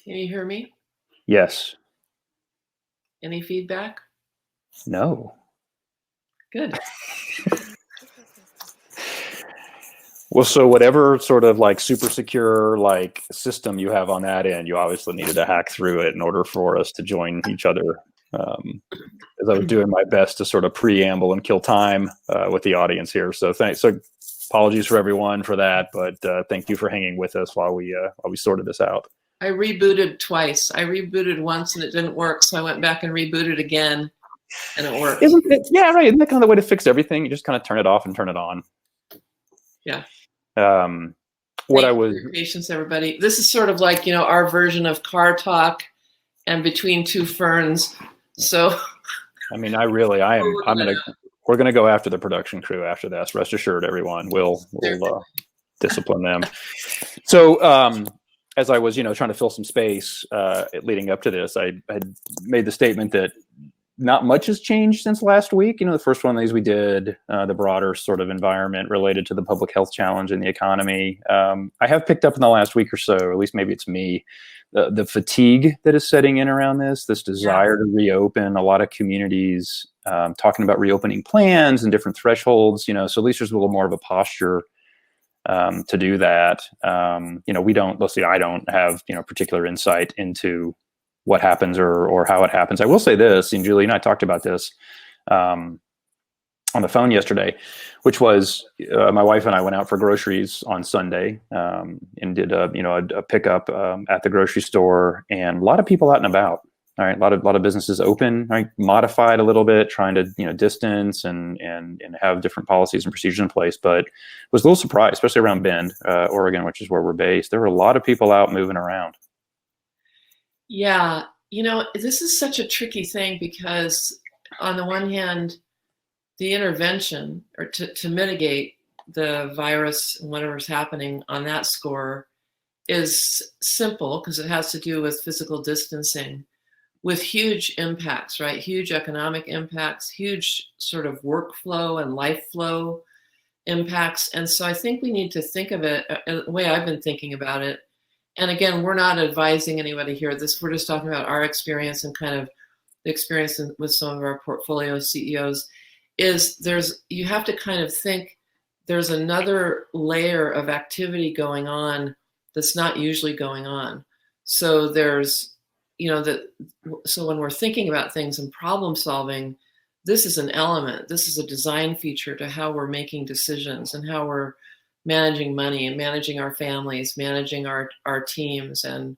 Can you hear me? Yes. Any feedback? No. Good. Well, so whatever sort of like super secure like system you have on that end, you obviously needed to hack through it in order for us to join each other. As I was doing my best to sort of preamble and kill time with the audience here. So thanks. So apologies for everyone for that, but thank you for hanging with us while we sorted this out. I rebooted twice. I rebooted once and it didn't work, so I went back and rebooted again, and it worked. Yeah, right. Isn't that kind of the way to fix everything? You just kind of turn it off and turn it on. Yeah. Patience, everybody. This is sort of like, our version of car talk and between two ferns. So, I mean, we're gonna go after the production crew after this. Rest assured, everyone. We'll discipline them. So, as I was, trying to fill some space leading up to this, I had made the statement that not much has changed since last week. The first one of these we did, the broader sort of environment related to the public health challenge and the economy. I have picked up in the last week or so, or at least maybe it's me, the fatigue that is setting in around this desire to reopen. A lot of communities talking about reopening plans and different thresholds, so at least there's a little more of a posture to do that. I don't have, particular insight into what happens or how it happens. I will say this, and Julie and I talked about this on the phone yesterday, which was my wife and I went out for groceries on Sunday and did a pickup at the grocery store, and a lot of people out and about. All right, a lot of businesses open, right, modified a little bit, trying to distance and have different policies and procedures in place. But was a little surprised, especially around Bend, Oregon, which is where we're based. There were a lot of people out moving around. Yeah, this is such a tricky thing because on the one hand, the intervention or to mitigate the virus and whatever's happening on that score is simple because it has to do with physical distancing with huge impacts, right? Huge economic impacts, huge sort of workflow and life flow impacts. And so I think we need to think of it the way I've been thinking about it. And again, we're not advising anybody here. We're just talking about our experience and kind of the experience with some of our portfolio CEOs. You have to kind of think there's another layer of activity going on that's not usually going on. So so when we're thinking about things and problem solving, this is an element. This is a design feature to how we're making decisions and how we're managing money and managing our families, managing our teams and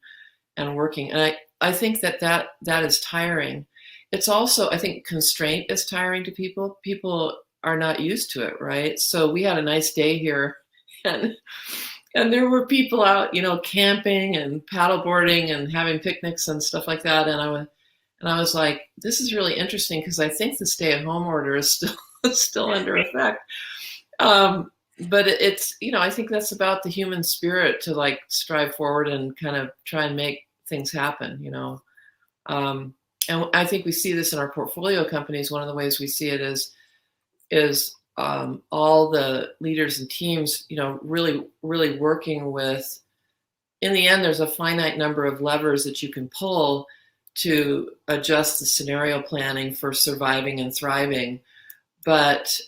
working. And I think that is tiring. It's also, I think constraint is tiring to people. People are not used to it, right? So we had a nice day here and there were people out, camping and paddleboarding and having picnics and stuff like that. And I was like, this is really interesting because I think the stay-at-home order is still under effect. But it's, I think that's about the human spirit to like strive forward and kind of try and make things happen, And I think we see this in our portfolio companies. One of the ways we see it is all the leaders and teams, really, really working with, in the end, there's a finite number of levers that you can pull to adjust the scenario planning for surviving and thriving. But,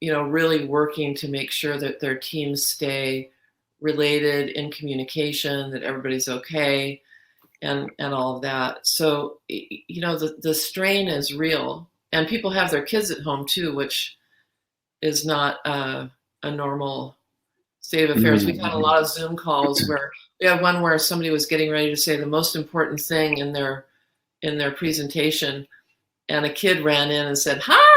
really working to make sure that their teams stay related, in communication, that everybody's okay, and all of that. So, the strain is real. And people have their kids at home too, which is not a normal state of affairs. We've had a lot of Zoom calls where we had one where somebody was getting ready to say the most important thing in their presentation, and a kid ran in and said, "Hi."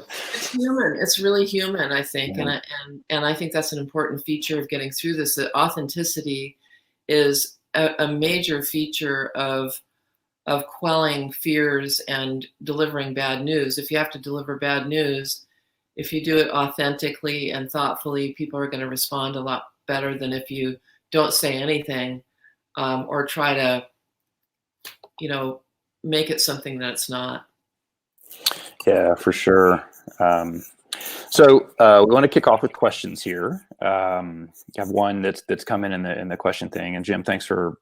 It's human. It's really human, I think, and I think that's an important feature of getting through this. That authenticity is a major feature of quelling fears and delivering bad news. If you have to deliver bad news, if you do it authentically and thoughtfully, people are going to respond a lot better than if you don't say anything or try to, make it something that it's not. Yeah, for sure. So we want to kick off with questions here. I have one that's come in the question thing, and Jim, thanks for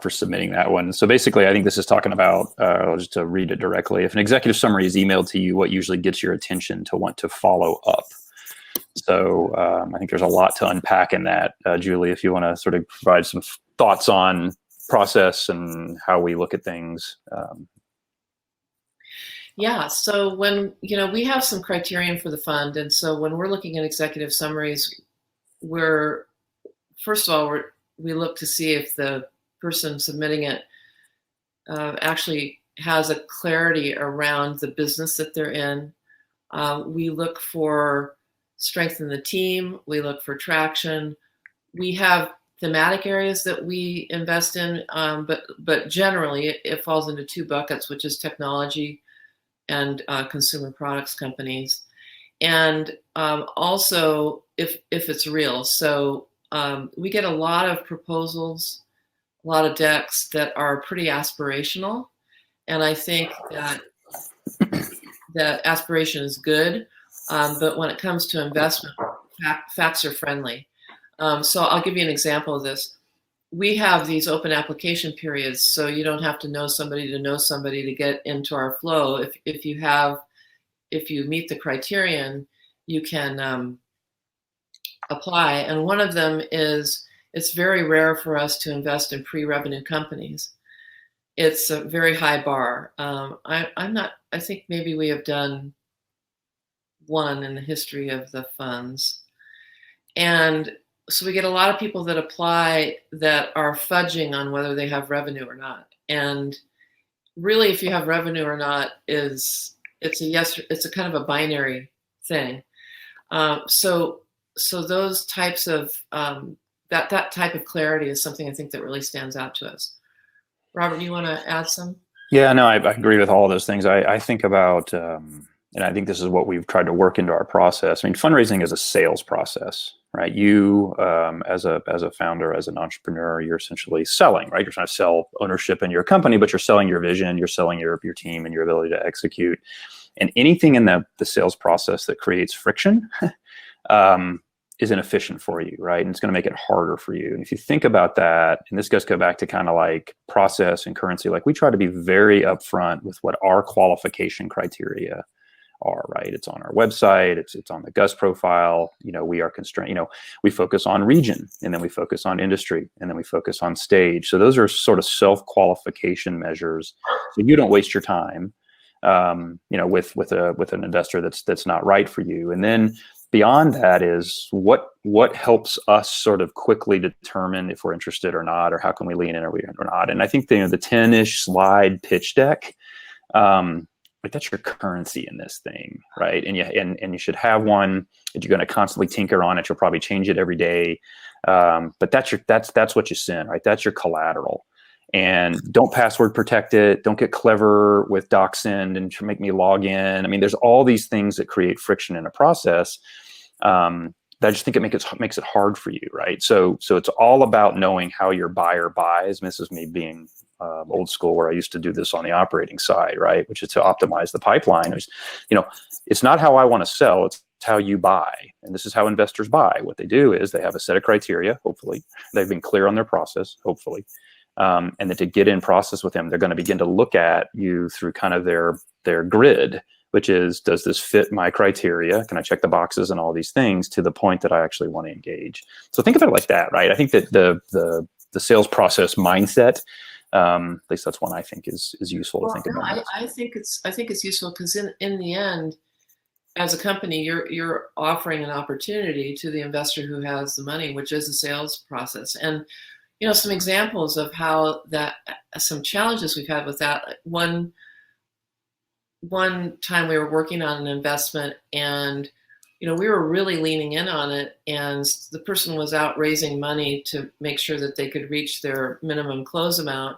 submitting that one. So basically, I think this is talking about, just to read it directly, if an executive summary is emailed to you, what usually gets your attention to want to follow up? So I think there's a lot to unpack in that. Julie, if you want to sort of provide some thoughts on process and how we look at things. Yeah, so when, we have some criterion for the fund. And so when we're looking at executive summaries, first of all, we look to see if the person submitting it actually has a clarity around the business that they're in. We look for strength in the team. We look for traction. We have thematic areas that we invest in, but generally it falls into two buckets, which is technology and consumer products companies, and also if it's real. So we get a lot of proposals, a lot of decks that are pretty aspirational, and I think that aspiration is good, but when it comes to investment, facts are friendly. So I'll give you an example of this. We have these open application periods, so you don't have to know somebody to get into our flow. If you meet the criterion, you can apply. And one of them is, it's very rare for us to invest in pre-revenue companies. It's a very high bar. I think maybe we have done one in the history of the funds. And so we get a lot of people that apply that are fudging on whether they have revenue or not. And really, if you have revenue or not, it's a yes. It's a kind of a binary thing. So those types of that type of clarity is something I think that really stands out to us. Robert, you want to add some? Yeah, no, I agree with all of those things. I think about, and I think this is what we've tried to work into our process. I mean, fundraising is a sales process, right? You, as a founder, as an entrepreneur, you're essentially selling, right? You're trying to sell ownership in your company, but you're selling your vision, you're selling your team and your ability to execute. And anything in the sales process that creates friction is inefficient for you, right? And it's going to make it harder for you. And if you think about that, and this does go back to kind of like process and currency, like we try to be very upfront with what our qualification criteria are, right? It's on our website, it's on the Gus profile. We are constrained, we focus on region, and then we focus on industry, and then we focus on stage. So those are sort of self-qualification measures, so you don't waste your time with an investor that's not right for you. And then beyond that is what helps us sort of quickly determine if we're interested or not, or how can we lean in or not. And I think the 10-ish slide pitch deck, like that's your currency in this thing, right? And you should have one that you're going to constantly tinker on it. You'll probably change it every day, but that's what you send, right? That's your collateral. And don't password protect it. Don't get clever with DocSend and make me log in. I mean, there's all these things that create friction in a process that I just think it makes it hard for you, right? So it's all about knowing how your buyer buys. And this is me being old school, where I used to do this on the operating side, right? Which is to optimize the pipeline. It's not how I want to sell. It's how you buy. And this is how investors buy. What they do is they have a set of criteria. Hopefully, they've been clear on their process. Hopefully. And then to get in process with them, they're going to begin to look at you through kind of their grid, which is, does this fit my criteria? Can I check the boxes and all these things to the point that I actually want to engage? So think of it like that, right? I think that the sales process mindset, at least that's one I think is useful to think about. I think it's useful because in the end, as a company, you're offering an opportunity to the investor who has the money, which is the sales process. And some examples of how some challenges we've had with that. One time we were working on an investment, and we were really leaning in on it, and the person was out raising money to make sure that they could reach their minimum close amount,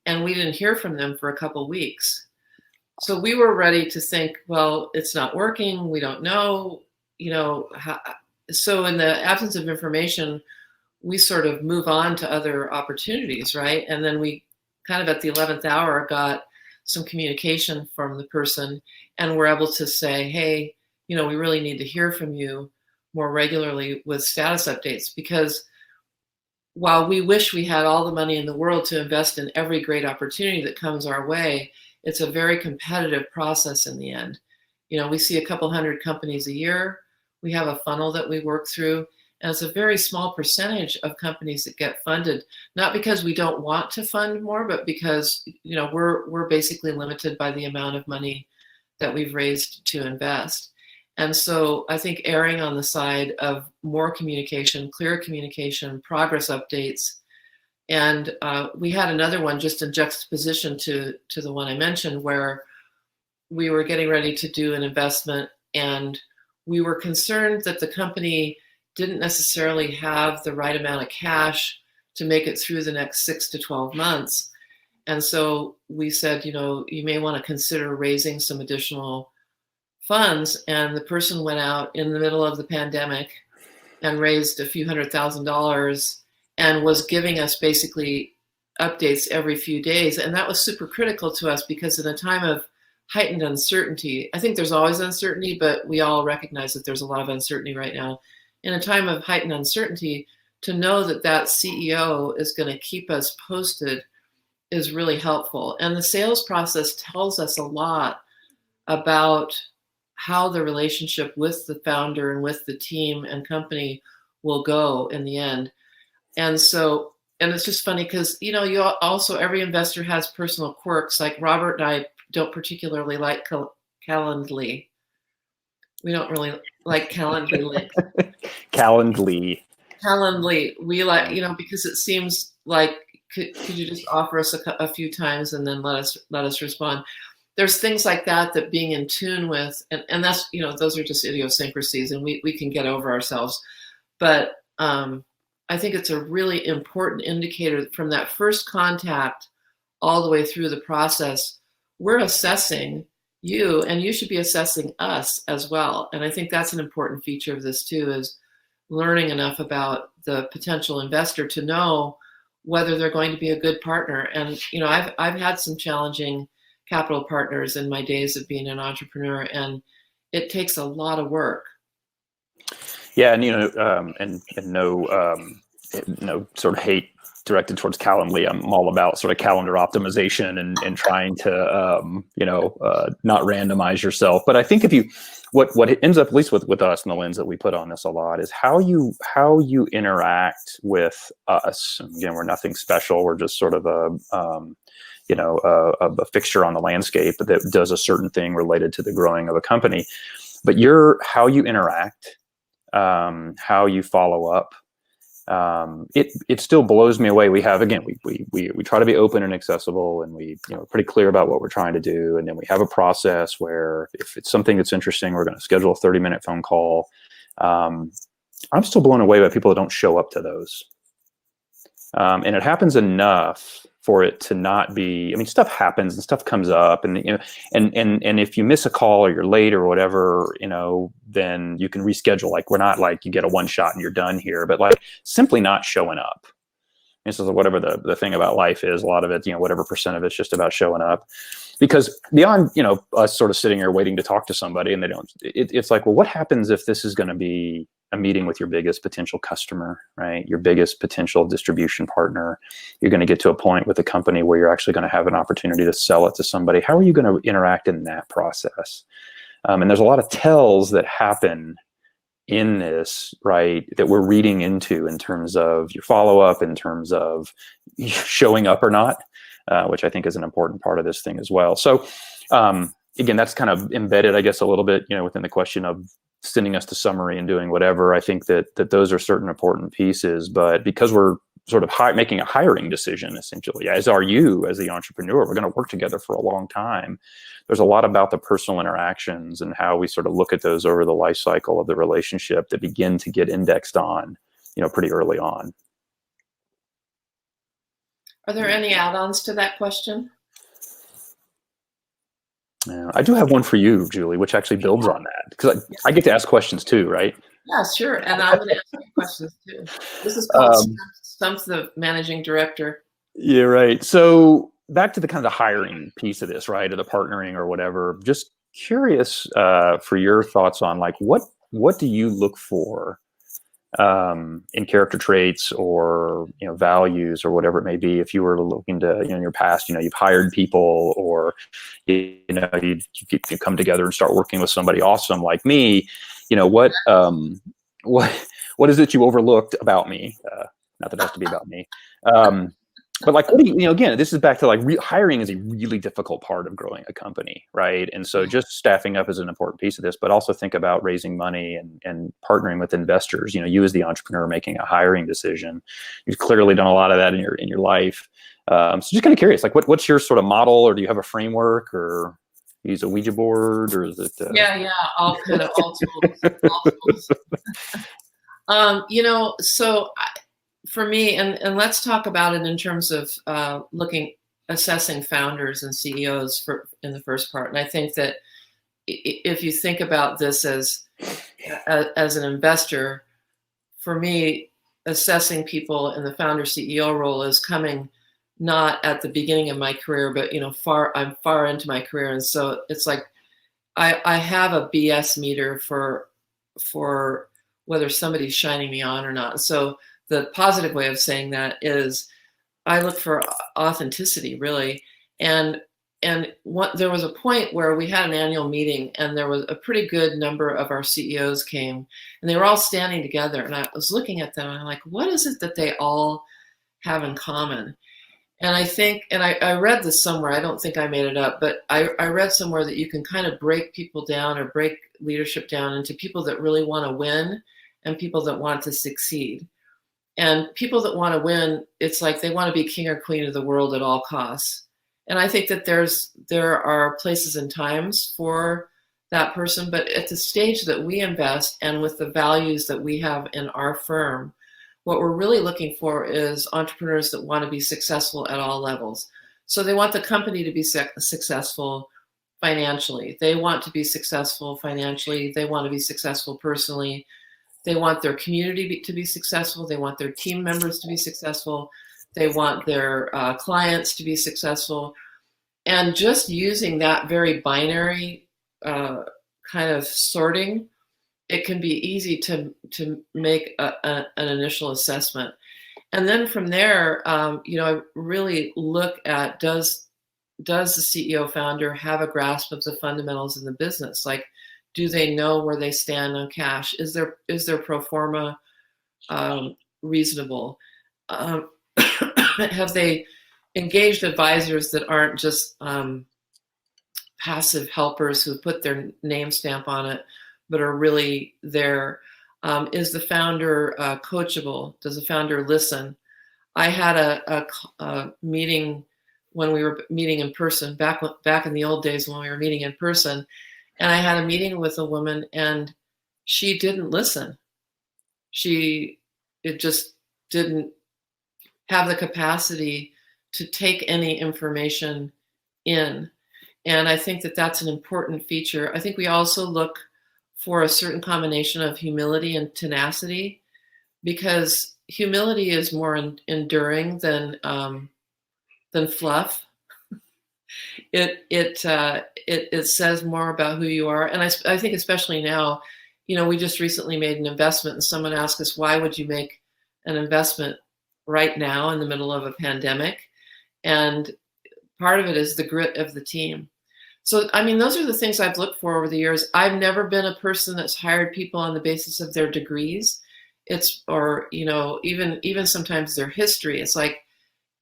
and we didn't hear from them for a couple weeks. So we were ready to think, well, it's not working. We don't know, So in the absence of information, we sort of move on to other opportunities, right? And then we kind of at the 11th hour got some communication from the person, and we're able to say, hey, we really need to hear from you more regularly with status updates, because while we wish we had all the money in the world to invest in every great opportunity that comes our way, it's a very competitive process in the end. We see a couple hundred companies a year. We have a funnel that we work through, and it's a very small percentage of companies that get funded, not because we don't want to fund more, but because we're basically limited by the amount of money that we've raised to invest. And so I think erring on the side of more communication, clear communication, progress updates. And we had another one just in juxtaposition to the one I mentioned, where we were getting ready to do an investment, and we were concerned that the company didn't necessarily have the right amount of cash to make it through the next 6 to 12 months. And so we said, you may want to consider raising some additional funds. And the person went out in the middle of the pandemic and raised a few $100,000 and was giving us basically updates every few days. And that was super critical to us, because in a time of heightened uncertainty, I think there's always uncertainty, but we all recognize that there's a lot of uncertainty right now. In a time of heightened uncertainty, to know that that CEO is going to keep us posted is really helpful. And the sales process tells us a lot about how the relationship with the founder and with the team and company will go in the end. And so, and it's just funny because, you also, every investor has personal quirks. Like Robert and I don't particularly like Calendly. We don't really like Calendly links. Calendly. We like, because it seems like, could you just offer us a few times and then let us respond? There's things like that being in tune with, and that's, those are just idiosyncrasies, and we can get over ourselves. But I think it's a really important indicator from that first contact all the way through the process. We're assessing you, and you should be assessing us as well. And I think that's an important feature of this too, is learning enough about the potential investor to know whether they're going to be a good partner. And, I've had some challenging capital partners in my days of being an entrepreneur, and it takes a lot of work. Yeah, and no sort of hate directed towards Calendly. I'm all about sort of calendar optimization and trying to not randomize yourself. But I think what it ends up, at least with us and the lens that we put on this a lot, is how you interact with us. Again, we're nothing special. We're just sort of a fixture on the landscape that does a certain thing related to the growing of a company. But how you interact, how you follow up, it still blows me away. We have, again, we try to be open and accessible, and we pretty clear about what we're trying to do. And then we have a process where if it's something that's interesting, we're going to schedule a 30-minute phone call. I'm still blown away by people that don't show up to those. And it happens enough for it to not be, stuff happens and stuff comes up, and and if you miss a call or you're late or whatever, then you can reschedule. Like, we're not like you get a one shot and you're done here, but like simply not showing up. This is whatever the thing about life is. A lot of it, whatever percent of it's just about showing up. Because beyond, us sort of sitting here waiting to talk to somebody and they don't, it's like, well, what happens if this is going to be a meeting with your biggest potential customer, right? Your biggest potential distribution partner. You're going to get to a point with the company where you're actually going to have an opportunity to sell it to somebody. How are you going to interact in that process? And there's a lot of tells that happen in this, right, that we're reading into in terms of your follow-up, in terms of showing up or not, which I think is an important part of this thing as well. So again, that's kind of embedded, I guess, a little bit, within the question of sending us to summary and doing whatever. I think that those are certain important pieces, but because we're sort of making a hiring decision, essentially, as are you as the entrepreneur, we're going to work together for a long time. There's a lot about the personal interactions and how we sort of look at those over the life cycle of the relationship that begin to get indexed on, pretty early on. Are there any add-ons to that question? I do have one for you, Julie, which actually builds on that, because I get to ask questions too, right? Yeah, sure. And I'm going to ask you questions too. This is called Stump the Managing Director. Yeah, right. So back to the kind of the hiring piece of this, right, or the partnering or whatever. Just curious for your thoughts on like what do you look for in character traits or values or whatever it may be. If you were looking to in your past, you've hired people or you come together and start working with somebody awesome like me. What is it you overlooked about me? Not that it has to be about me. But like, what do you, again, this is back to like hiring is a really difficult part of growing a company, right? And so just staffing up is an important piece of this, but also think about raising money and partnering with investors. You as the entrepreneur making a hiring decision, you've clearly done a lot of that in your life. So just kind of curious, like what's your sort of model, or do you have a framework, or use a Ouija board, or is it? All tools. So for me, and let's talk about it in terms of assessing founders and CEOs in the first part. And I think that if you think about this as an investor, for me, assessing people in the founder CEO role is coming not at the beginning of my career, but I'm far into my career, and so it's like I have a BS meter for whether somebody's shining me on or not. So the positive way of saying that is I look for authenticity, really. And there was a point where we had an annual meeting, and there was a pretty good number of our CEOs came, and they were all standing together. And I was looking at them, and I'm like, what is it that they all have in common? And I think, and I read this somewhere, I don't think I made it up, but I read somewhere that you can kind of break people down or break leadership down into people that really want to win and people that want to succeed. And people that want to win, it's like they want to be king or queen of the world at all costs. And I think that there are places and times for that person, but at the stage that we invest and with the values that we have in our firm, what we're really looking for is entrepreneurs that want to be successful at all levels. So they want the company to be successful financially. They want to be successful financially. They want to be successful personally. They want their community to be successful. They want their team members to be successful. They want their clients to be successful. And just using that very binary kind of sorting, it can be easy to make an initial assessment. And then from there, I really look at does the CEO founder have a grasp of the fundamentals in the business? Like, do they know where they stand on cash? Is their pro forma reasonable? Have they engaged advisors that aren't just passive helpers who put their name stamp on it, but are really there? Is the founder coachable? Does the founder listen? I had a meeting when we were meeting in person, back in the old days when we were meeting in person, and I had a meeting with a woman, and she didn't listen. It just didn't have the capacity to take any information in. And I think that that's an important feature. I think we also look for a certain combination of humility and tenacity, because humility is more enduring than fluff. It says more about who you are. And I think especially now, we just recently made an investment, and someone asked us, why would you make an investment right now in the middle of a pandemic? And part of it is the grit of the team. So, those are the things I've looked for over the years. I've never been a person that's hired people on the basis of their degrees. Even sometimes their history. It's like,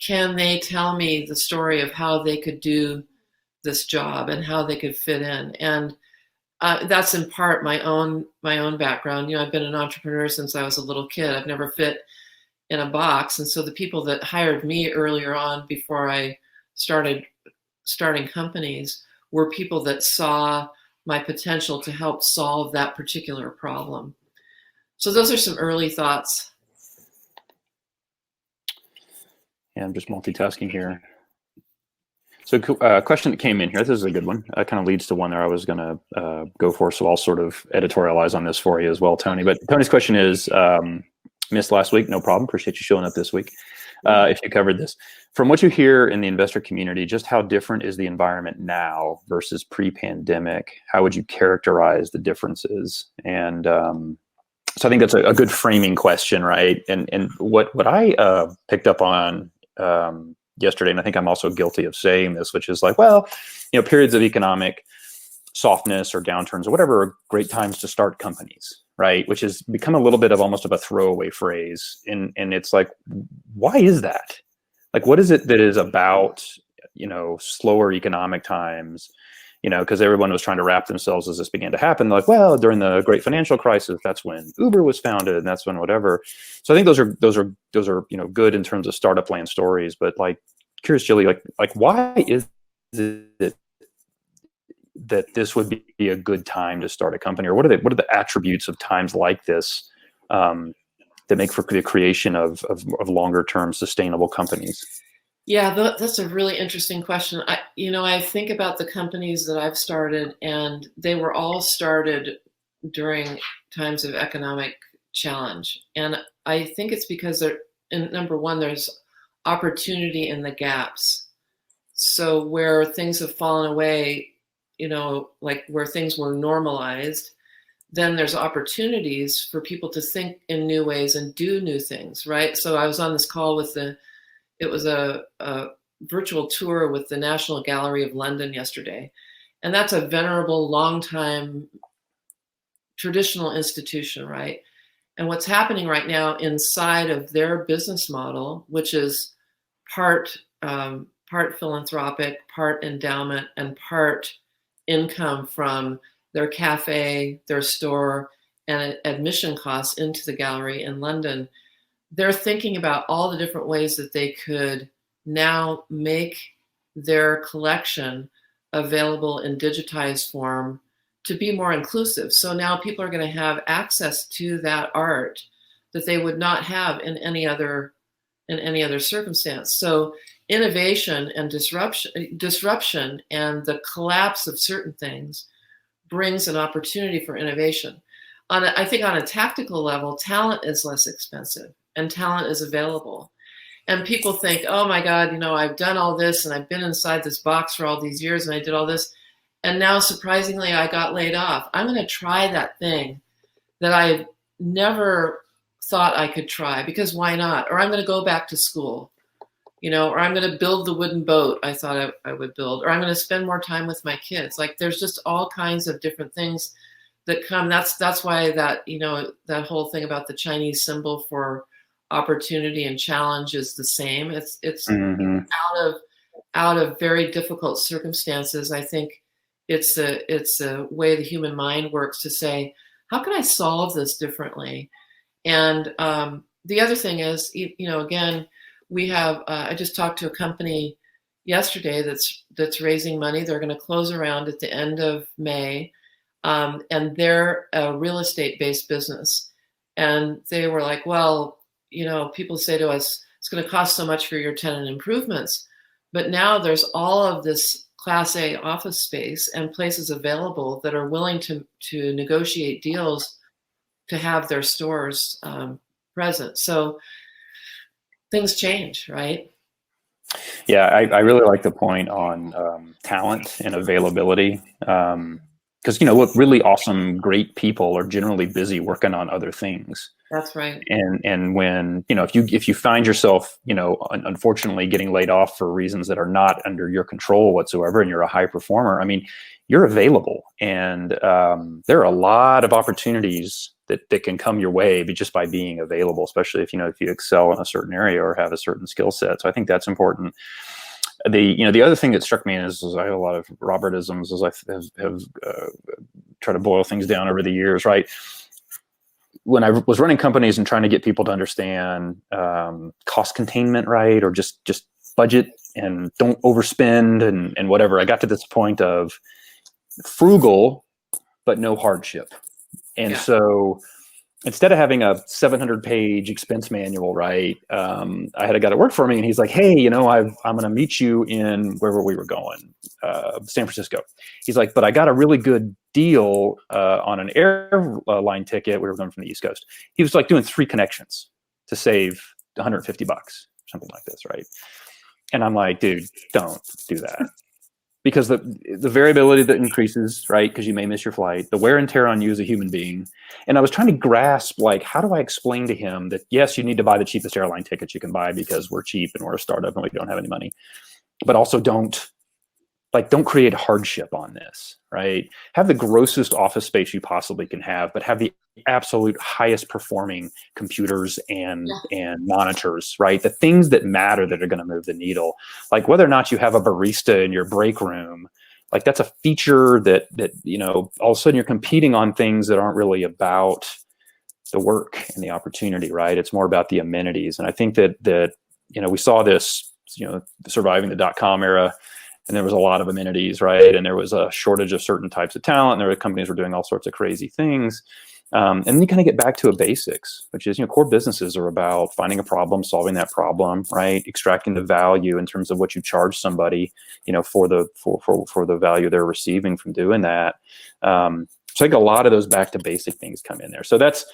can they tell me the story of how they could do this job and how they could fit in? And that's in part my own background. I've been an entrepreneur since I was a little kid. I've never fit in a box. And so the people that hired me earlier on, before I started starting companies, were people that saw my potential to help solve that particular problem. So those are some early thoughts. Yeah, I'm just multitasking here. So a question that came in here, this is a good one. Kind of leads to one there I was going to go for, so I'll sort of editorialize on this for you as well, Tony. But Tony's question is, missed last week, no problem. Appreciate you showing up this week. if you covered this. From what you hear in the investor community, just how different is the environment now versus pre-pandemic? How would you characterize the differences? And so I think that's a good framing question, right? And what I picked up on yesterday, and I think I'm also guilty of saying this, which is like, well, periods of economic softness or downturns or whatever are great times to start companies, right? Which has become a little bit of almost of a throwaway phrase. And it's like, why is that? Like, what is it that is about, slower economic times, because everyone was trying to wrap themselves as this began to happen. They're like, well, during the great financial crisis, that's when Uber was founded, and that's when whatever. So I think those are good in terms of startup land stories. But like, curious, Jilly, like why is it that this would be a good time to start a company, or what are the attributes of times like this that make for the creation of longer term sustainable companies? Yeah, that's a really interesting question. I think about the companies that I've started, and they were all started during times of economic challenge. And I think it's because number one, there's opportunity in the gaps. So where things have fallen away, like where things were normalized, then there's opportunities for people to think in new ways and do new things, right? So I was on this call with it was a virtual tour with the National Gallery of London yesterday. And that's a venerable, long-time traditional institution, right? And what's happening right now inside of their business model, which is part philanthropic, part endowment, and part income from their cafe, their store, and admission costs into the gallery in London, they're thinking about all the different ways that they could now make their collection available in digitized form to be more inclusive. So now people are going to have access to that art that they would not have in any other circumstance. So innovation and disruption and the collapse of certain things brings an opportunity for innovation. I think on a tactical level, talent is less expensive and talent is available. And people think, oh my God, I've done all this and I've been inside this box for all these years and I did all this. And now surprisingly, I got laid off. I'm going to try that thing that I never thought I could try, because why not? Or I'm going to go back to school, or I'm going to build the wooden boat I thought I would build, or I'm going to spend more time with my kids. Like there's just all kinds of different things that come. That's why that, that whole thing about the Chinese symbol for opportunity and challenge is the same. It's Mm-hmm. out of very difficult circumstances. I think it's a way the human mind works to say, how can I solve this differently? And the other thing is, again, we have. I just talked to a company yesterday that's raising money. They're going to close around at the end of May, and they're a real estate based business. And they were like, well, people say to us, it's going to cost so much for your tenant improvements, but now there's all of this Class A office space and places available that are willing to negotiate deals to have their stores present. So things change, right? Yeah, I really like the point on talent and availability. Because look, really awesome, great people are generally busy working on other things. That's right. And when if you find yourself unfortunately getting laid off for reasons that are not under your control whatsoever, and you're a high performer, I mean, you're available, and there are a lot of opportunities that can come your way just by being available, especially if you excel in a certain area or have a certain skill set. So I think that's important. The other thing that struck me is I have a lot of Robertisms as I have tried to boil things down over the years, right? When I was running companies and trying to get people to understand cost containment, right, or just budget and don't overspend and whatever, I got to this point of frugal but no hardship. And so instead of having a 700-page expense manual, right, I had a guy that worked for me, and he's like, hey, I'm going to meet you in wherever we were going, San Francisco. He's like, but I got a really good deal on an airline ticket. We were going from the East Coast. He was like doing 3 connections to save $150. something like this, right? And I'm like, dude, don't do that. Because the variability that increases, right? Because you may miss your flight, the wear and tear on you as a human being. And I was trying to grasp, like, how do I explain to him that, yes, you need to buy the cheapest airline tickets you can buy because we're cheap and we're a startup and we don't have any money, but also don't create hardship on this, right? Have the grossest office space you possibly can have, but have the absolute highest performing computers and monitors, right? The things that matter that are going to move the needle, like whether or not you have a barista in your break room, like that's a feature that all of a sudden you're competing on things that aren't really about the work and the opportunity, right? It's more about the amenities. And I think that we saw this, surviving the .com era, and there was a lot of amenities, right? And there was a shortage of certain types of talent, and there were companies were doing all sorts of crazy things. And then you kind of get back to a basics, which is, core businesses are about finding a problem, solving that problem, right? Extracting the value in terms of what you charge somebody, for the value they're receiving from doing that. So I think a lot of those back to basic things come in there. So that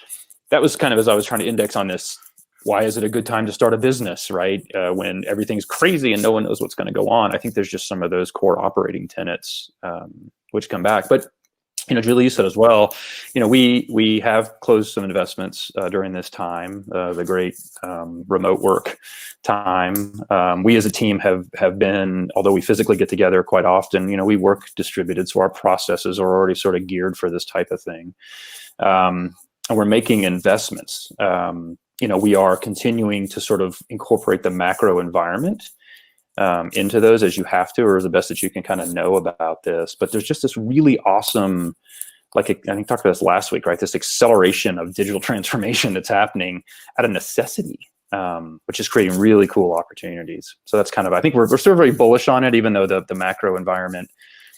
was kind of, as I was trying to index on this, why is it a good time to start a business, right? When everything's crazy and no one knows what's going to go on. I think there's just some of those core operating tenets which come back. But Julie, you said as well, we have closed some investments during this time, the great remote work time. We as a team have been, although we physically get together quite often, we work distributed, so our processes are already sort of geared for this type of thing. And we're making investments. We are continuing to sort of incorporate the macro environment into those as you have to, or as the best that you can kind of know about this. But there's just this really awesome, I think I talked about this last week, right? This acceleration of digital transformation that's happening out of necessity, which is creating really cool opportunities. So that's kind of, I think we're still very bullish on it, even though the macro environment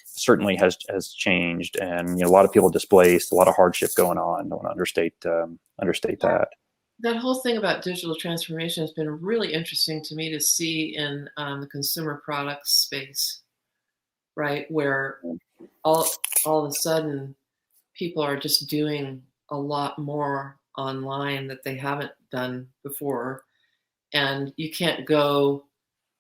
certainly has changed, and a lot of people displaced, a lot of hardship going on. Don't want to understate that. That whole thing about digital transformation has been really interesting to me to see in the consumer products space, right? Where all of a sudden people are just doing a lot more online that they haven't done before. And you can't go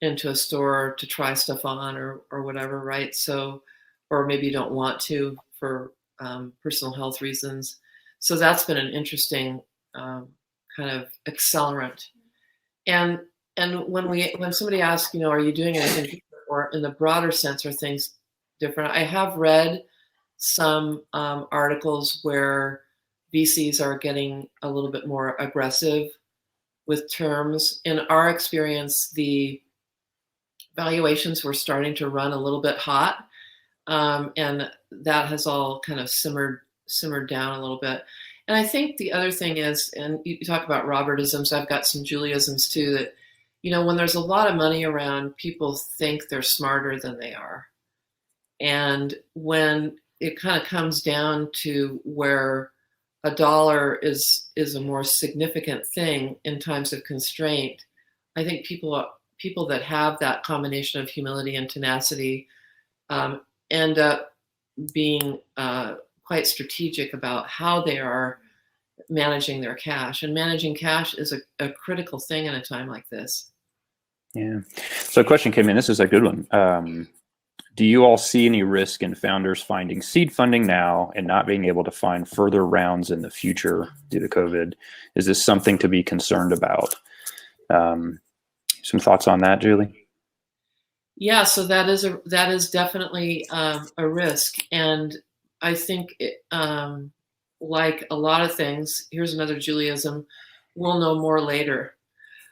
into a store to try stuff on or whatever, right? So, or maybe you don't want to for personal health reasons. So that's been an interesting kind of accelerant. And when somebody asks, are you doing anything different, or in the broader sense, are things different? I have read some articles where VCs are getting a little bit more aggressive with terms. In our experience, the valuations were starting to run a little bit hot, and that has all kind of simmered down a little bit. And I think the other thing is, and you talk about Robertisms, I've got some Juliisms too, that, when there's a lot of money around, people think they're smarter than they are. And when it kind of comes down to where a dollar is a more significant thing in times of constraint, I think people that have that combination of humility and tenacity end up being quite strategic about how they are managing their cash. And managing cash is a critical thing in a time like this. Yeah. So a question came in. This is a good one. Do you all see any risk in founders finding seed funding now and not being able to find further rounds in the future due to COVID? Is this something to be concerned about? Some thoughts on that, Julie? Yeah, so that is definitely a risk. And I think like a lot of things, here's another Juliism, we'll know more later.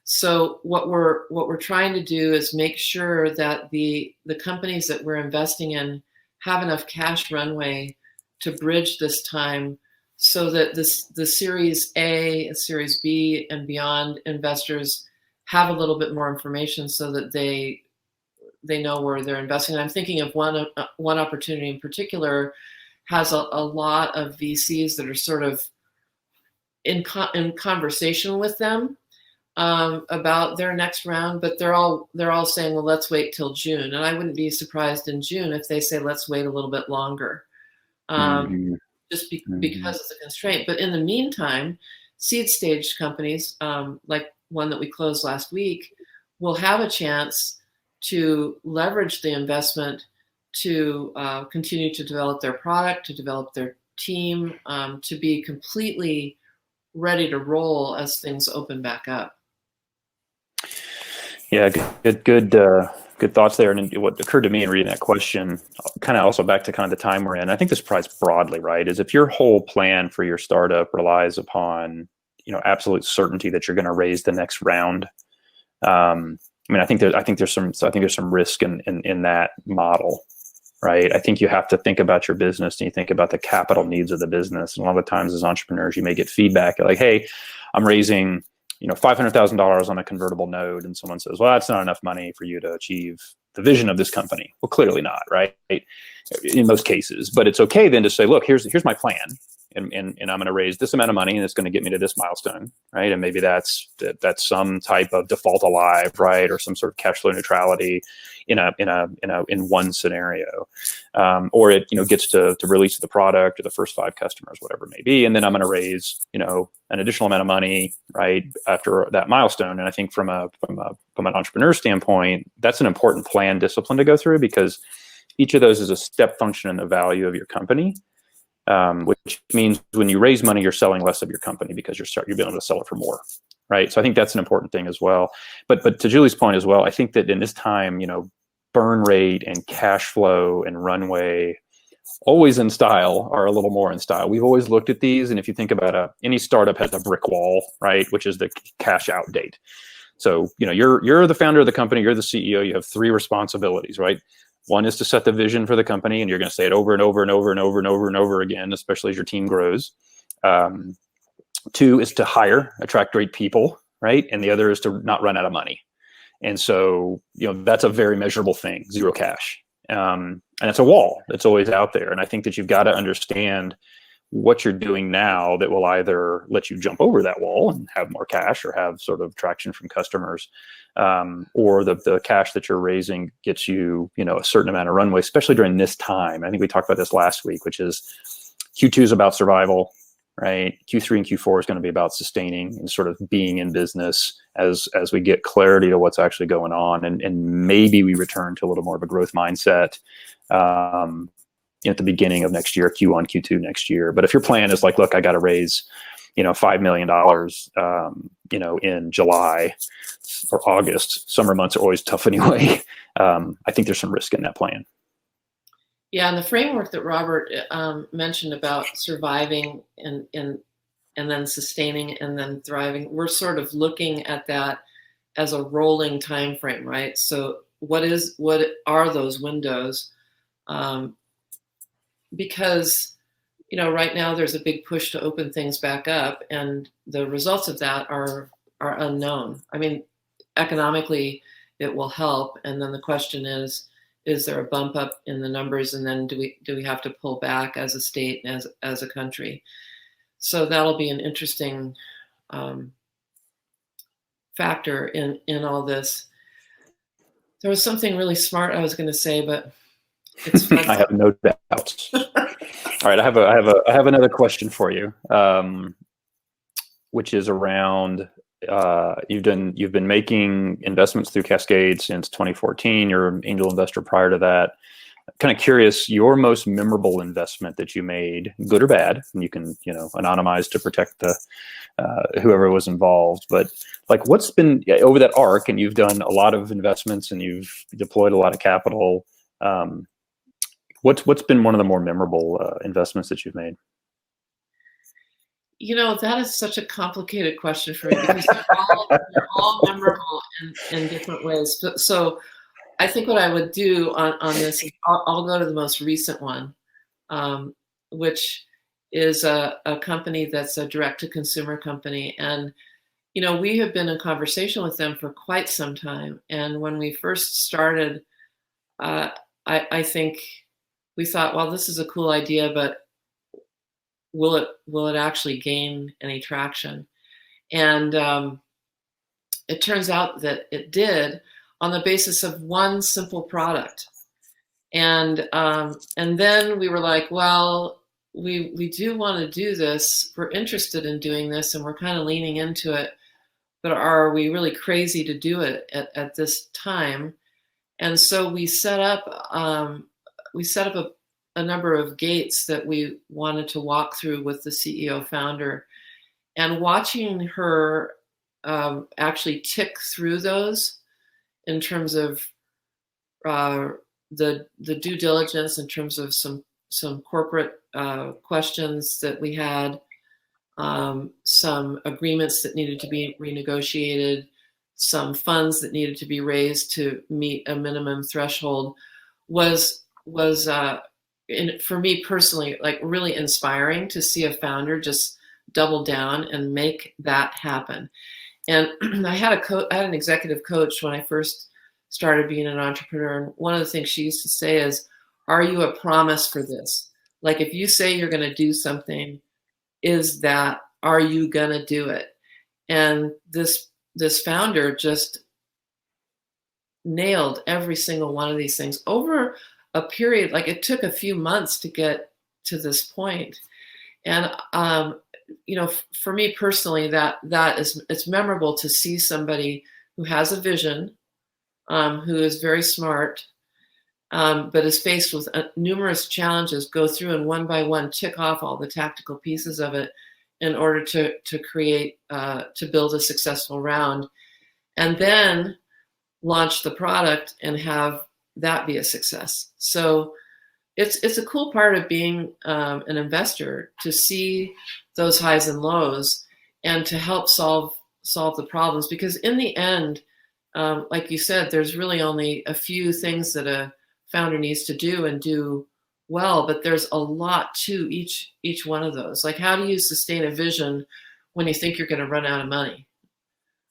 So what we're trying to do is make sure that the companies that we're investing in have enough cash runway to bridge this time, so that the Series A, Series B, and beyond investors have a little bit more information, so that they know where they're investing. And I'm thinking of one opportunity in particular has a lot of VCs that are sort of in conversation with them about their next round, but they're all saying, well, let's wait till June. And I wouldn't be surprised in June if they say, let's wait a little bit longer, just because of the constraint. But in the meantime, seed stage companies, like one that we closed last week, will have a chance to leverage the investment to continue to develop their product, to develop their team, to be completely ready to roll as things open back up. Yeah, good thoughts there. And what occurred to me in reading that question, kind of also back to kind of the time we're in, I think this applies broadly, right? Is if your whole plan for your startup relies upon, absolute certainty that you're going to raise the next round. I mean, I think there's some risk in that model, right? I think you have to think about your business and you think about the capital needs of the business. And a lot of times as entrepreneurs, you may get feedback like, hey, I'm raising, $500,000 on a convertible note. And someone says, well, that's not enough money for you to achieve the vision of this company. Well, clearly not, right? In most cases, but it's okay then to say, look, here's my plan. And I'm going to raise this amount of money and it's going to get me to this milestone, right? And maybe that's some type of default alive, right? Or some sort of cash flow neutrality in one scenario, or it gets to release the product or the first 5 customers, whatever it may be, and then I'm going to raise an additional amount of money right after that milestone. And I think from an entrepreneur standpoint, that's an important plan discipline to go through, because each of those is a step function in the value of your company. Which means when you raise money, you're selling less of your company because you're being able to sell it for more, right? So I think that's an important thing as well. But to Julie's point as well, I think that in this time, burn rate and cash flow and runway, always in style, are a little more in style. We've always looked at these, and if you think about any startup has a brick wall, right, which is the cash out date. So you're the founder of the company, you're the CEO, you have 3 responsibilities, right? One is to set the vision for the company, and you're going to say it over and over and over and over and over and over again, especially as your team grows. 2 is to attract great people, right? And the other is to not run out of money. And so, that's a very measurable thing, 0 cash. And it's a wall that's always out there. And I think that you've got to understand what you're doing now that will either let you jump over that wall and have more cash or have sort of traction from customers, or the cash that you're raising gets you, a certain amount of runway, especially during this time. I think we talked about this last week, which is Q2 is about survival, right? Q3 and Q4 is going to be about sustaining and sort of being in business as we get clarity to what's actually going on. And maybe we return to a little more of a growth mindset, at the beginning of next year, Q1, Q2 next year. But if your plan is like, look, I got to raise, $5 million, in July or August, summer months are always tough anyway. I think there's some risk in that plan. Yeah, and the framework that Robert mentioned about surviving and then sustaining and then thriving, we're sort of looking at that as a rolling time frame, right? So what are those windows? Because right now there's a big push to open things back up, and the results of that are unknown. I mean, economically, it will help, and then the question is there a bump up in the numbers, and then do we have to pull back as a state and as a country? So that'll be an interesting factor in all this. There was something really smart I was going to say, but it's fun. I have no doubts. All right, I have another question for you, which is around you've been making investments through Cascade since 2014. You're an angel investor prior to that. Kind of curious, your most memorable investment that you made, good or bad, and you can anonymize to protect the whoever was involved. But like, what's been over that arc, and you've done a lot of investments and you've deployed a lot of capital. What's been one of the more memorable investments that you've made? That is such a complicated question for me, because they're all memorable in different ways. So I think what I would do on this is I'll go to the most recent one, which is a company that's a direct-to-consumer company. And, we have been in conversation with them for quite some time. And when we first started, I think we thought, well, this is a cool idea, but will it actually gain any traction? And it turns out that it did, on the basis of one simple product. And then we were like, well, we do want to do this. We're interested in doing this, and we're kind of leaning into it. but are we really crazy to do it at this time? And so we set up a number of gates that we wanted to walk through with the CEO founder, and watching her actually tick through those in terms of the due diligence, in terms of some corporate questions that we had, some agreements that needed to be renegotiated, some funds that needed to be raised to meet a minimum threshold, was for me personally, like, really inspiring to see a founder just double down and make that happen. And I had an executive coach when I first started being an entrepreneur, and one of the things she used to say is, "Are you a promise for this? Like, if you say you're going to do something, are you going to do it?" And this founder just nailed every single one of these things over a period. Like, it took a few months to get to this point. And for me personally, it's memorable to see somebody who has a vision, who is very smart, but is faced with numerous challenges, go through and one by one tick off all the tactical pieces of it in order to create, to build a successful round, and then launch the product and have that be a success. So it's a cool part of being an investor, to see those highs and lows and to help solve the problems. Because in the end, like you said, there's really only a few things that a founder needs to do and do well, but there's a lot to each one of those. Like, how do you sustain a vision when you think you're going to run out of money?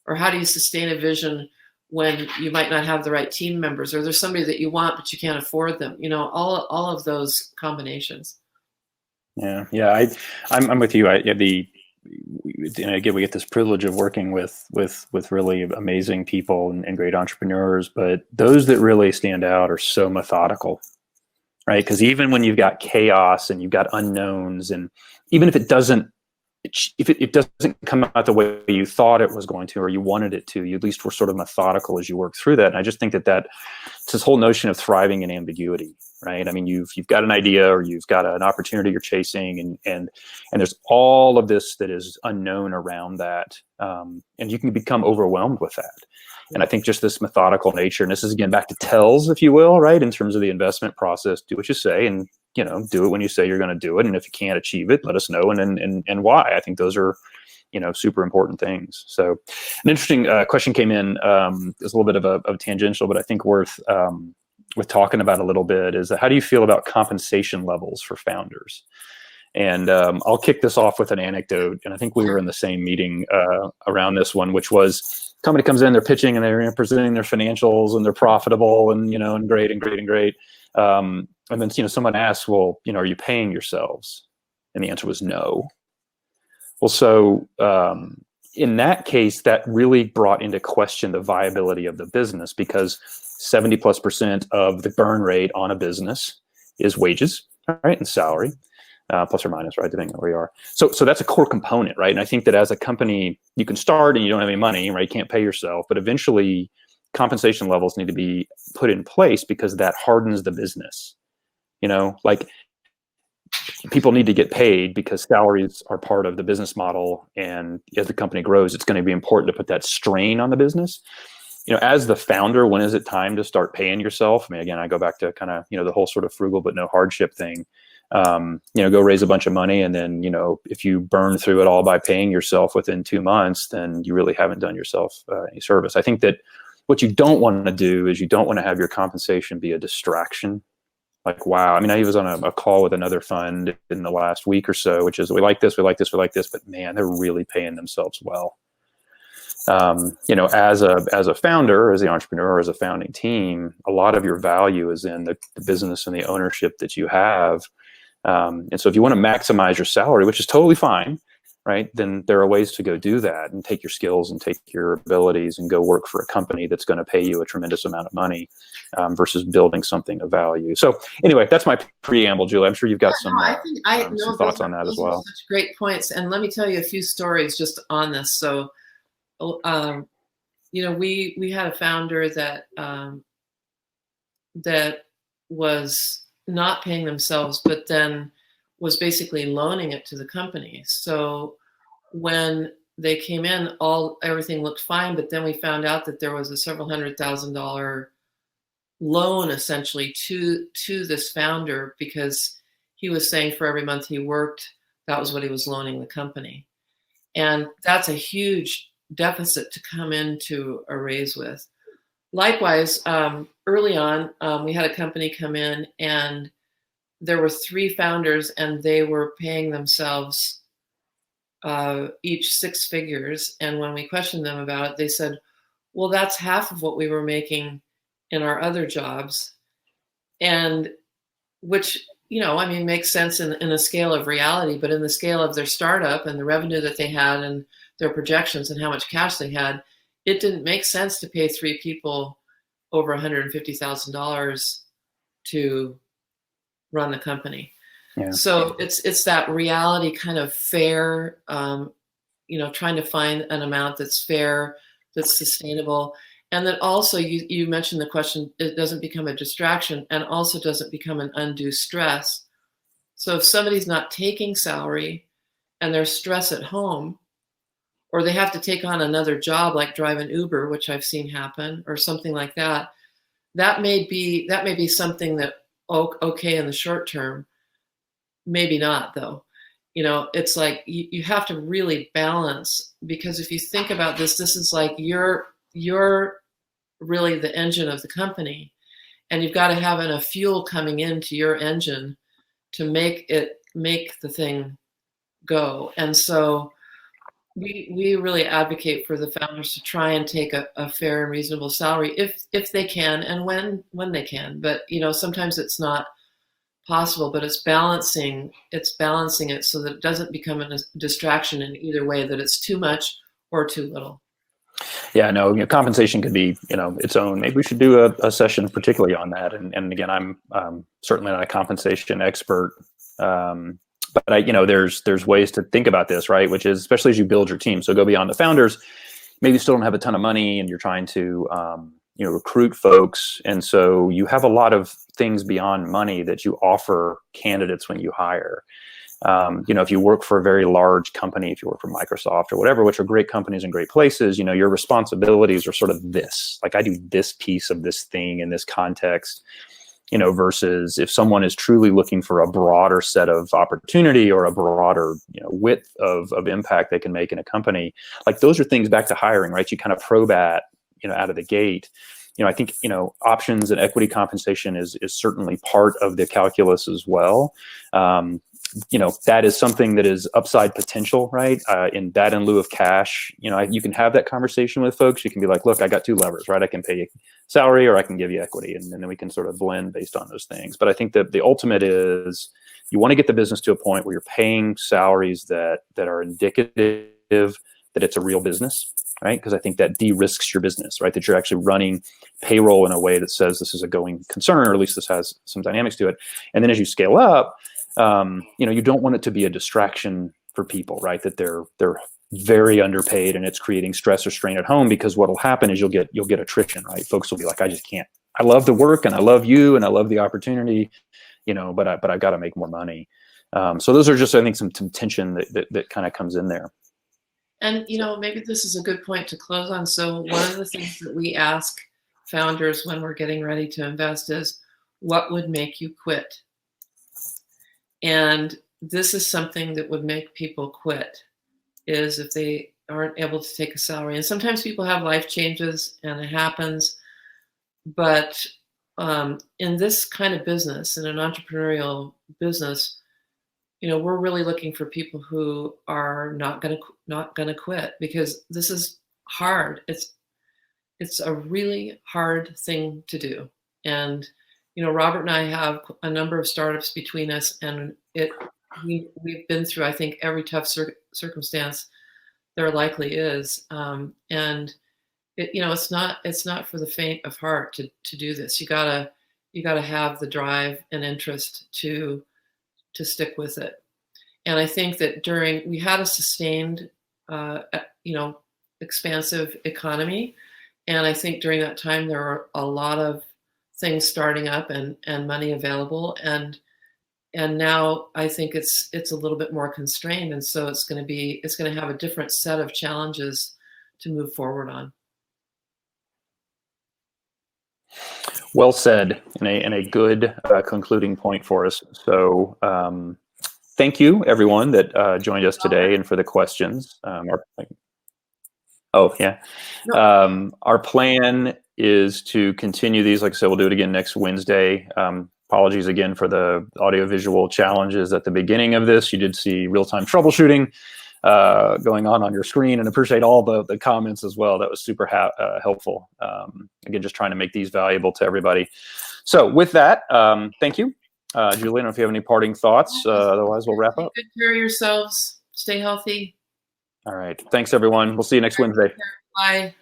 Or how do you sustain a vision when you might not have the right team members, or there's somebody that you want but you can't afford them? All of those combinations. Yeah. I'm with you. And again, we get this privilege of working with really amazing people and great entrepreneurs, but those that really stand out are so methodical, right? Because even when you've got chaos and you've got unknowns, and even if it doesn't come out the way you thought it was going to, or you wanted it to, you at least were sort of methodical as you work through that. And I just think that it's this whole notion of thriving in ambiguity, right? I mean, you've got an idea, or you've got an opportunity you're chasing, and there's all of this that is unknown around that, and you can become overwhelmed with that. And I think just this methodical nature, and this is again back to tells, if you will, right? In terms of the investment process, do what you say, and do it when you say you're going to do it. And if you can't achieve it, let us know, and why. I think those are, super important things. So an interesting question came in. It's a little bit of a tangential, but I think worth talking about a little bit, is how do you feel about compensation levels for founders? And I'll kick this off with an anecdote. And I think we were in the same meeting around this one, which was, company comes in, they're pitching, and they're presenting their financials, and they're profitable, and and great. And then someone asks, well, are you paying yourselves? And the answer was no. Well, so in that case, that really brought into question the viability of the business, because 70+% of the burn rate on a business is wages, right, and salary. Plus or minus, right, depending on where you are. So that's a core component, right? And I think that as a company, you can start and you don't have any money, right? You can't pay yourself, but eventually compensation levels need to be put in place, because that hardens the business. Like, people need to get paid because salaries are part of the business model. And as the company grows, it's going to be important to put that strain on the business. As the founder, when is it time to start paying yourself? I mean, again, I go back to kind of, the whole sort of frugal but no hardship thing. Go raise a bunch of money, and then, if you burn through it all by paying yourself within 2 months, then you really haven't done yourself any service. I think that what you don't want to do is you don't want to have your compensation be a distraction. Like, wow. I mean, I was on a call with another fund in the last week or so, which is, we like this, but man, they're really paying themselves well. As a founder, as the entrepreneur, as a founding team, a lot of your value is in the business and the ownership that you have. And so if you want to maximize your salary, which is totally fine, right, then there are ways to go do that and take your skills and take your abilities and go work for a company that's going to pay you a tremendous amount of money, versus building something of value. So anyway, that's my preamble, Julie. I'm sure you've got some thoughts on that as well. Such great points. And let me tell you a few stories just on this. So we had a founder that was not paying themselves, but then was basically loaning it to the company. So when they came in, everything looked fine, but then we found out that there was a several $100,000 loan essentially to this founder, because he was saying for every month he worked, that was what he was loaning the company. And that's a huge deficit to come into a raise with. Likewise, early on, we had a company come in, and there were 3 founders, and they were paying themselves each 6 figures. And when we questioned them about it, they said, well, that's half of what we were making in our other jobs. And which, makes sense in a scale of reality, but in the scale of their startup and the revenue that they had and their projections and how much cash they had, it didn't make sense to pay 3 people over $150,000 to run the company. Yeah. So it's that reality kind of fair, trying to find an amount that's fair, that's sustainable. And that also, you mentioned the question, it doesn't become a distraction and also doesn't become an undue stress. So if somebody's not taking salary and there's stress at home, or they have to take on another job like drive an Uber, which I've seen happen, or something like that, that may be something that, okay, in the short term, maybe not though. It's like you have to really balance, because if you think about this is like you're really the engine of the company, and you've got to have enough fuel coming into your engine to make the thing go. And so we really advocate for the founders to try and take a fair and reasonable salary if they can, and when they can. But sometimes it's not possible, but it's balancing it so that it doesn't become a distraction in either way, that it's too much or too little. Yeah, no, compensation could be, its own. Maybe we should do a session particularly on that. And again, I'm certainly not a compensation expert, but there's ways to think about this, right? Which is, especially as you build your team. So go beyond the founders. Maybe you still don't have a ton of money, and you're trying to recruit folks, and so you have a lot of things beyond money that you offer candidates when you hire. If you work for a very large company, if you work for Microsoft or whatever, which are great companies and great places, your responsibilities are sort of this, like I do this piece of this thing in this context, versus if someone is truly looking for a broader set of opportunity or a broader, width of impact they can make in a company, like those are things back to hiring, right? You kind of probe at, out of the gate. I think, options and equity compensation is certainly part of the calculus as well. That is something that is upside potential, right? In lieu of cash, you can have that conversation with folks. You can be like, look, I got 2 levers, right? I can pay you salary or I can give you equity. And then we can sort of blend based on those things. But I think that the ultimate is you want to get the business to a point where you're paying salaries that are indicative that it's a real business, right? Because I think that de-risks your business, right? That you're actually running payroll in a way that says this is a going concern, or at least this has some dynamics to it. And then as you scale up, you don't want it to be a distraction for people, right? That they're very underpaid and it's creating stress or strain at home, because what will happen is you'll get attrition, right? Folks will be like, I just can't. I love the work and I love you and I love the opportunity, but I've got to make more money. So those are just, I think, some tension that kind of comes in there. And maybe this is a good point to close on. So one of the things that we ask founders when we're getting ready to invest is, what would make you quit? And this is something that would make people quit, is if they aren't able to take a salary. And sometimes people have life changes and it happens. But in this kind of business, in an entrepreneurial business, we're really looking for people who are not going to quit, because this is hard. It's a really hard thing to do. And Robert and I have a number of startups between us, and we've been through, I think, every tough circumstance there likely is. And it's not for the faint of heart to do this. You gotta have the drive and interest to stick with it. And I think that we had a sustained, expansive economy. And I think during that time, there were a lot of things starting up and money available. And now I think it's a little bit more constrained. And so it's going to have a different set of challenges to move forward on. Well said, and a good concluding point for us. So thank you, everyone that joined us today and for the questions. Our plan is to continue these. Like I said, we'll do it again next Wednesday. Apologies again for the audiovisual challenges at the beginning of this. You did see real-time troubleshooting going on your screen, and appreciate all the comments as well. That was super helpful. Again, just trying to make these valuable to everybody. So with that, thank you. Julie, I don't know if you have any parting thoughts. Otherwise, we'll wrap up. Take good care of yourselves. Stay healthy. All right. Thanks, everyone. We'll see you next Wednesday. Bye.